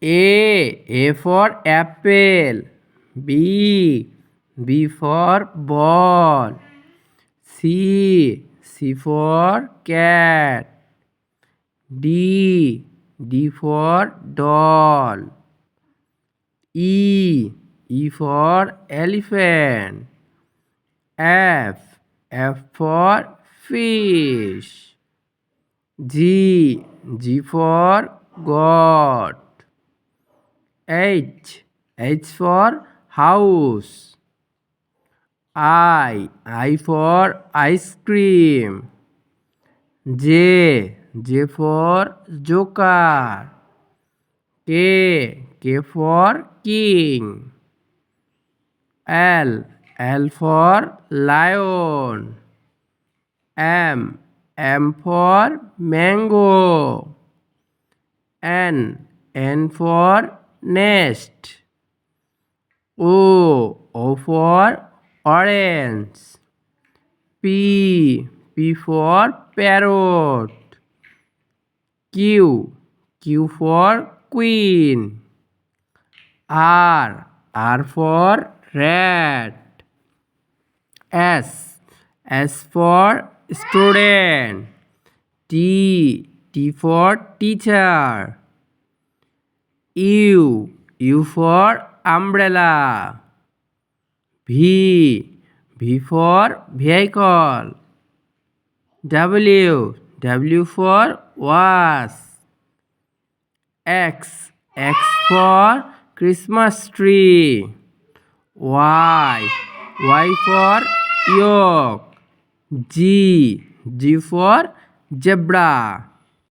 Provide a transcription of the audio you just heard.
A for apple. B for ball. C for cat. D for doll. E for elephant. F for fish. G for God. H for house. I for ice cream. J for joker. K for king. L for lion. M for mango. N for nest. O for orange. P for parrot. Q for queen. R for rat. S for student. T for teacher. U for umbrella. V for vehicle. W for watch. X for Christmas tree. Y for yolk. G for zebra.